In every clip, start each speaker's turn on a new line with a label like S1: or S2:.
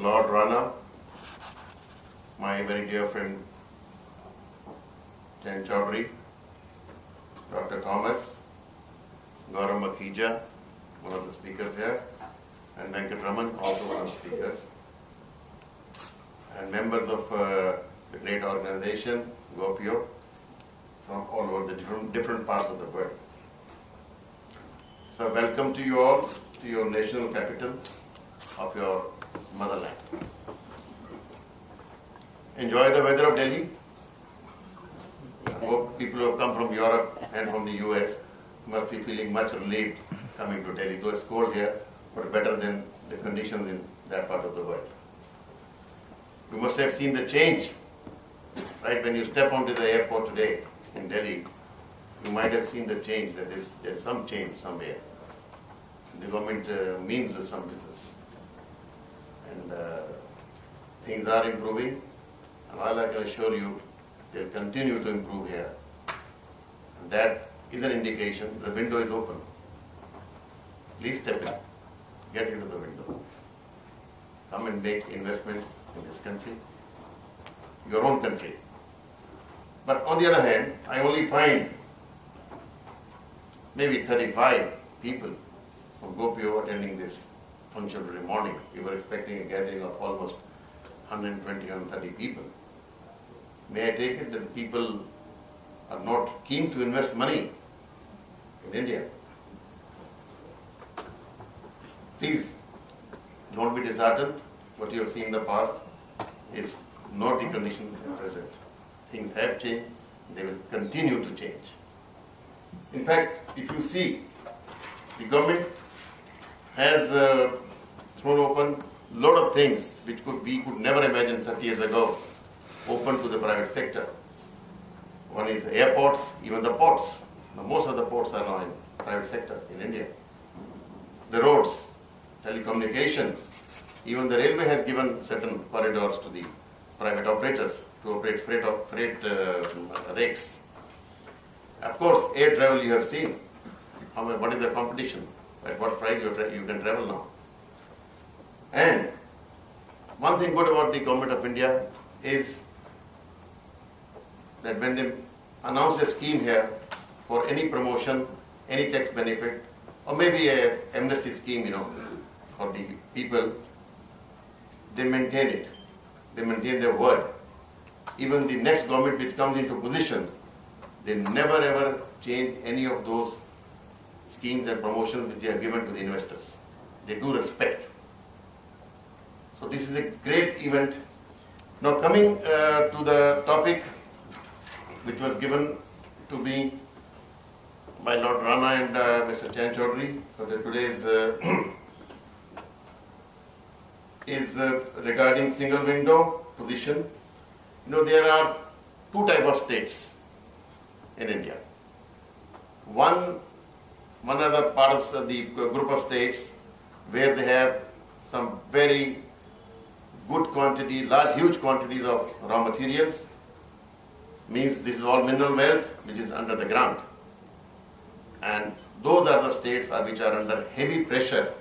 S1: Lord Rana, my very dear friend Jan Chaudhary, Dr. Thomas, Gaurav Makhija, one of the speakers here, and Venkat Raman, also one of the speakers, and members of the great organization, GoPio, from all over the different parts of the world. So welcome to you all to your national capital of your motherland. Enjoy the weather of Delhi. I hope people who have come from Europe and from the US must be feeling much relieved coming to Delhi. Though it's cold here, but better than the conditions in that part of the world. You must have seen the change, right? When you step onto the airport today in Delhi, you might have seen the change, that there's some change somewhere. The government means some business. And things are improving. And all I can assure you, they'll continue to improve here. And that is an indication the window is open. Please step in, get into the window. Come and make investments in this country, your own country. But on the other hand, I only find maybe 35 people from GoPio attending this function today morning. We were expecting a gathering of almost 120, 130 people. May I take it that the people are not keen to invest money in India? Please, don't be disheartened. What you have seen in the past is not the condition at present. Things have changed, they will continue to change. In fact, if you see, the government has thrown open a lot of things which we could never imagine 30 years ago, open to the private sector. One is the airports, even the ports. Now, most of the ports are now in private sector in India. The roads, telecommunications, even the railway has given certain corridors to the private operators to operate freight rakes. Of course, air travel you have seen. What is the competition? At what price you can travel now? And one thing good about the government of India is that when they announce a scheme here for any promotion, any tax benefit, or maybe a amnesty scheme, for the people, they maintain it. They maintain their word. Even the next government which comes into position, they never ever change any of those schemes and promotions which they have given to the investors. They do respect. So this is a great event. Now coming to the topic which was given to me by Lord Rana and Mr. Jan Chaudhary for today's is regarding single window position. There are two types of states in India. One are the part of the group of states where they have some very good quantity, huge quantities of raw materials. Means this is all mineral wealth which is under the ground. And those are the states which are under heavy pressure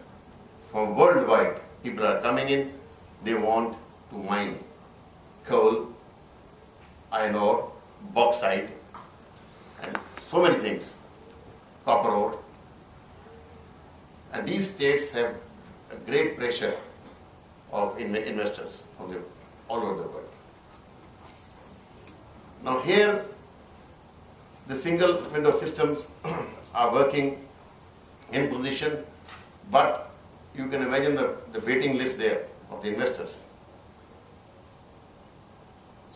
S1: from worldwide. People are coming in, they want to mine coal, iron ore, bauxite, and so many things, copper ore. And these states have a great pressure of investors from all over the world. Now here, the single window systems are working in position, but you can imagine the waiting list there of the investors.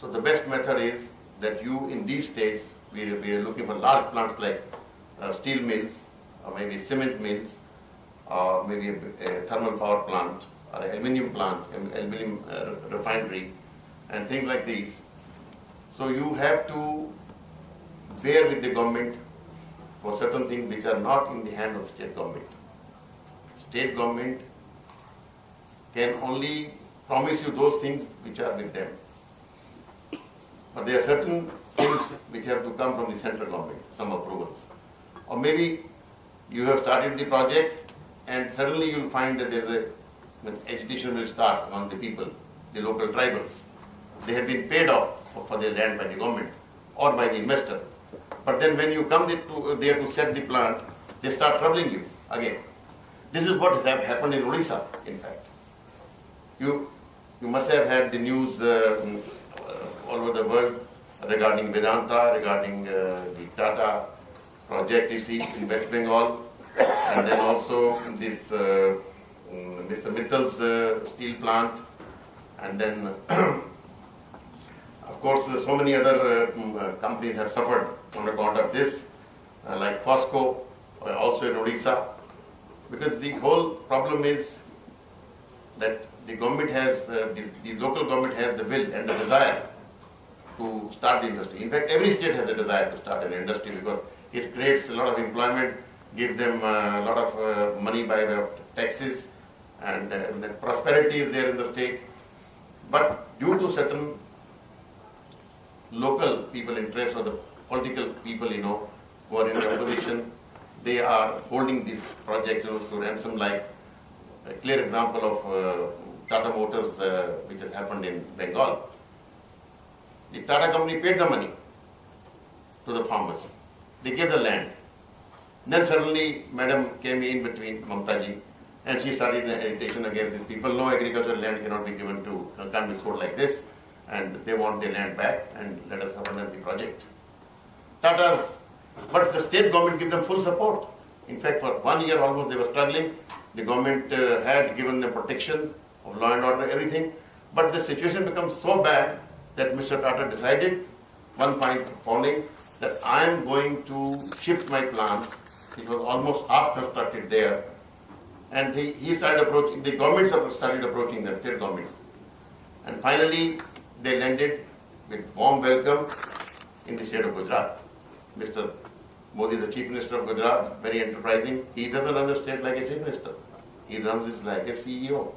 S1: So the best method is that you, in these states, we are looking for large plants like steel mills, or maybe cement mills, or maybe a thermal power plant, or an aluminum plant, aluminum refinery, and things like these. So you have to bear with the government for certain things which are not in the hand of state government. State government can only promise you those things which are with them. But there are certain things which have to come from the central government, some approvals. Or maybe you have started the project and suddenly you will find that there is a when agitation will start among the people, the local tribals. They have been paid off for their land by the government or by the investor. But then when you come there to set the plant, they start troubling you again. This is what has happened in Odisha, in fact. You must have had the news all over the world regarding Vedanta, regarding the Tata project you see in West Bengal, and then also this Mr. Mittal's steel plant, and then of course so many other companies have suffered on account of this, like Costco, also in Odisha, because the whole problem is that the government has, the local government has the will and the desire to start the industry. In fact, every state has a desire to start an industry because it creates a lot of employment, gives them a lot of money by way of taxes, and the prosperity is there in the state. But due to certain local people interests or the political people, who are in the opposition, they are holding these projects to ransom, like a clear example of Tata Motors, which has happened in Bengal. The Tata company paid the money to the farmers. They gave the land. Then suddenly, Madam came in between, Mamtaji, and she started an agitation against these people. No agricultural land cannot be given to, can't be sold like this, and they want their land back and let us abandon the project. Tata's, but the state government gave them full support. In fact, for 1 year almost they were struggling. The government had given them protection of law and order, everything. But the situation becomes so bad that Mr. Tata decided one fine morning that I am going to shift my plant. It was almost half constructed there. And he started approaching, the governments started approaching them, state governments. And finally, they landed with warm welcome in the state of Gujarat. Mr. Modi, the Chief Minister of Gujarat, very enterprising. He doesn't run the state like a Chief Minister. He runs it like a CEO.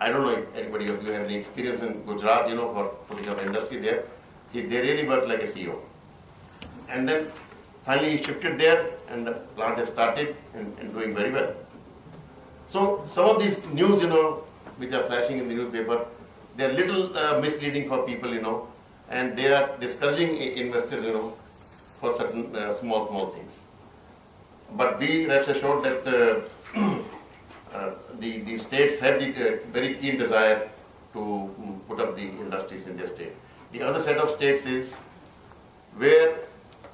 S1: I don't know if anybody of you have any experience in Gujarat, for putting up industry there. They really work like a CEO. And then finally he shifted there and the plant has started and doing very well. So some of these news, which are flashing in the newspaper, they are little misleading for people, and they are discouraging investors, for certain small things. But be rest assured that the states have the very keen desire to put up the industries in their state. The other set of states is where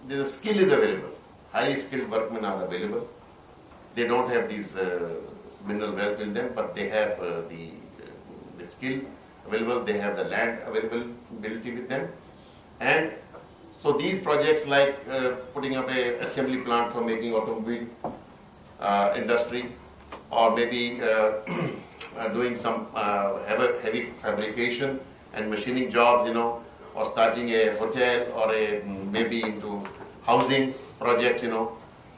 S1: the skill is available. Highly skilled workmen are available. They don't have these mineral wealth in them, but they have the skill available. They have the land availability with them. And so these projects like putting up a assembly plant for making automobile industry, or maybe doing some heavy fabrication and machining jobs, or starting a hotel or maybe into housing projects,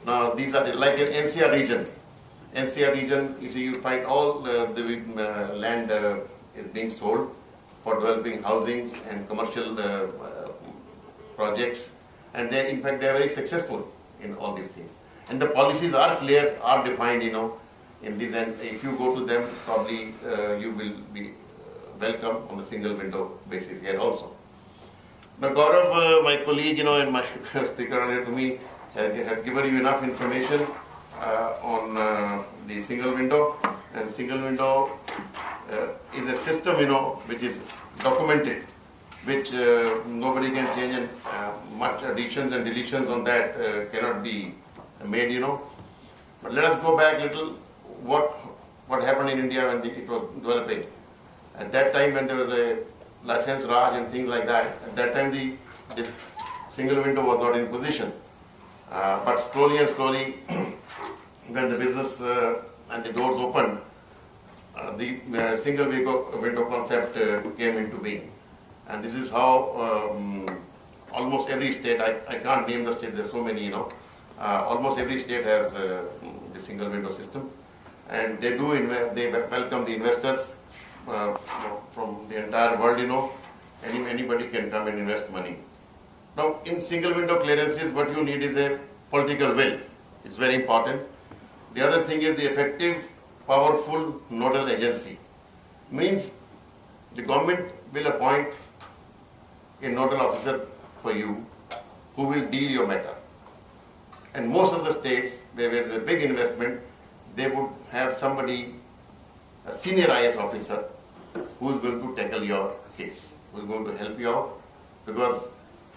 S1: Now these are like in NCR region. NCR region, you see, you find all the land is being sold for developing housings and commercial projects, and in fact they are very successful in all these things. And the policies are clear, are defined, in this, and if you go to them, probably you will be welcome on the single window basis here also. Now Gaurav, my colleague, and my speaker earlier to me, has given you enough information on the single window. And single window is a system, which is documented, which nobody can change, and much additions and deletions on that cannot be made, But let us go back a little. What happened in India when it was developing? At that time, when there was a license Raj and things like that, at that time this single window was not in position. But slowly and slowly, when the business and the doors opened, the single window concept came into being. And this is how almost every state, I can't name the state, there's so many, almost every state has the single window system. And they they welcome the investors from the entire world, anybody can come and invest money. Now, in single window clearances, what you need is a political will. It's very important. The other thing is the effective powerful nodal agency. Means the government will appoint a nodal officer for you who will deal your matter. And most of the states where there is a big investment, they would have somebody, a senior IS officer, who is going to tackle your case, who is going to help you out, because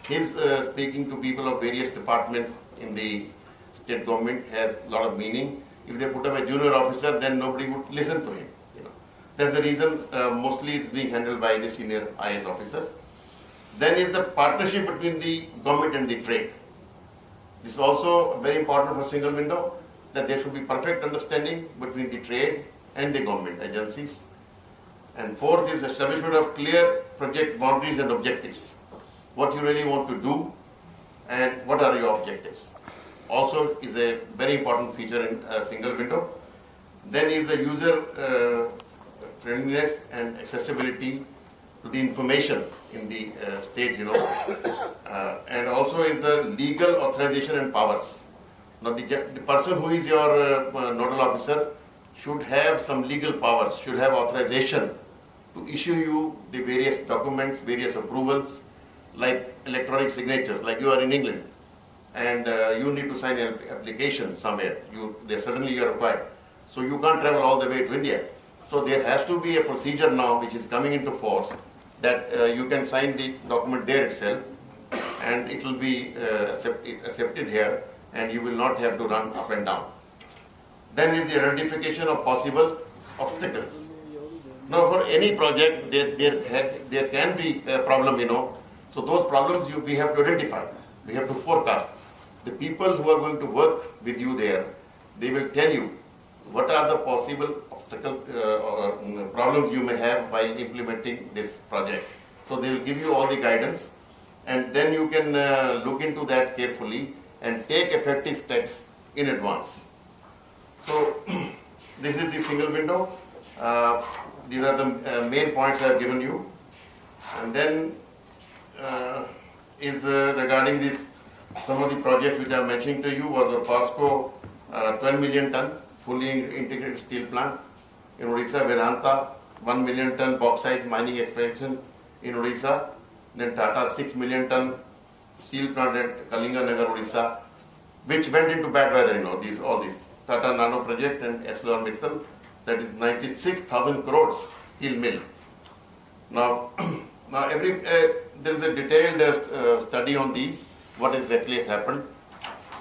S1: he is speaking to people of various departments in the state government has a lot of meaning. If they put up a junior officer, then nobody would listen to him. That's the reason mostly it's being handled by the senior IS officers. Then is the partnership between the government and the trade. This is also very important for single window, that there should be perfect understanding between the trade and the government agencies. And fourth is establishment of clear project boundaries and objectives. What you really want to do and what are your objectives. Also is a very important feature in a single window. Then is the user friendliness and accessibility to the information in the state, and also is the legal authorization and powers. Now the person who is your nodal officer should have some legal powers, should have authorization to issue you the various documents, various approvals, like electronic signatures, like you are in England, and you need to sign an application somewhere. They certainly you are required. So you can't travel all the way to India. So there has to be a procedure now which is coming into force that you can sign the document there itself, and it will be accepted here, and you will not have to run up and down. Then is the identification of possible obstacles. Now for any project there can be a problem, So those problems we have to identify. We have to forecast. The people who are going to work with you there, they will tell you what are the possible or problems you may have while implementing this project. So they will give you all the guidance, and then you can look into that carefully and take effective steps in advance. So this is the single window. These are the main points I have given you. And then is regarding this, some of the projects which I am mentioning to you was the POSCO 12 million ton fully integrated steel plant in Odisha, Vedanta 1 million ton bauxite mining expansion in Odisha, then Tata 6 million ton steel plant at Kalinganagar, Odisha, which went into bad weather, all these Tata Nano project and ArcelorMittal, that is 96,000 crores steel mill. Now there is a detailed study on these, what exactly has happened.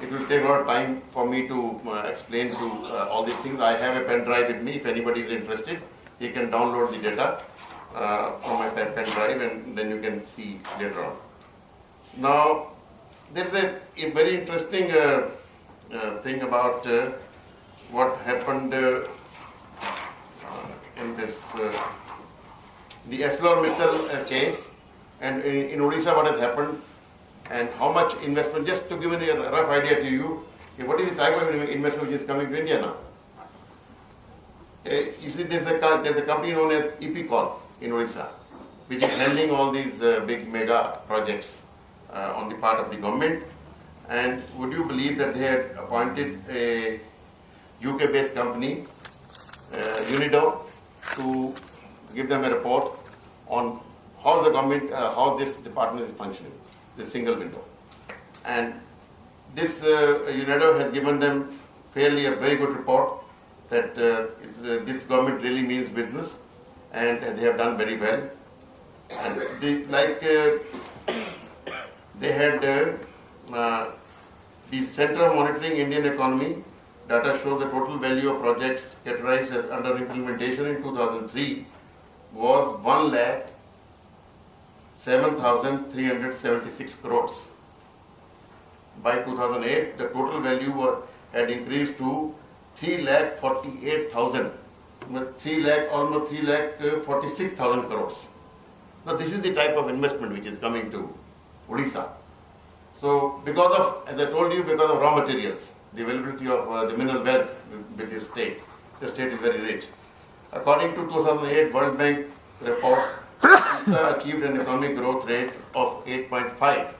S1: It will take a lot of time for me to explain to all these things. I have a pen drive with me. If anybody is interested, he can download the data from my pen drive, and then you can see later on. Now, there is a very interesting thing about what happened in this the ArcelorMittal case, and in Odisha what has happened, and how much investment, just to give a rough idea to you, what is the type of investment which is coming to India now? You see, there's a company known as EPCOL in Odisha, which is handling all these big mega projects on the part of the government. And would you believe that they had appointed a UK-based company, Unido, to give them a report on how the government, how this department is functioning, the single window. And this Unido has given them fairly a very good report that this government really means business, and they have done very well. And they had the Center of Monitoring Indian Economy data shows the total value of projects categorized as under implementation in 2003 was 1,07,376 crores. By 2008, the total value had increased to 3,48,000, almost 3,46,000 crores. Now this is the type of investment which is coming to Odisha. So because of, as I told you, because of raw materials, the availability of the mineral wealth with this state, the state is very rich. According to 2008 World Bank report, Odisha achieved an economic growth rate of 8.5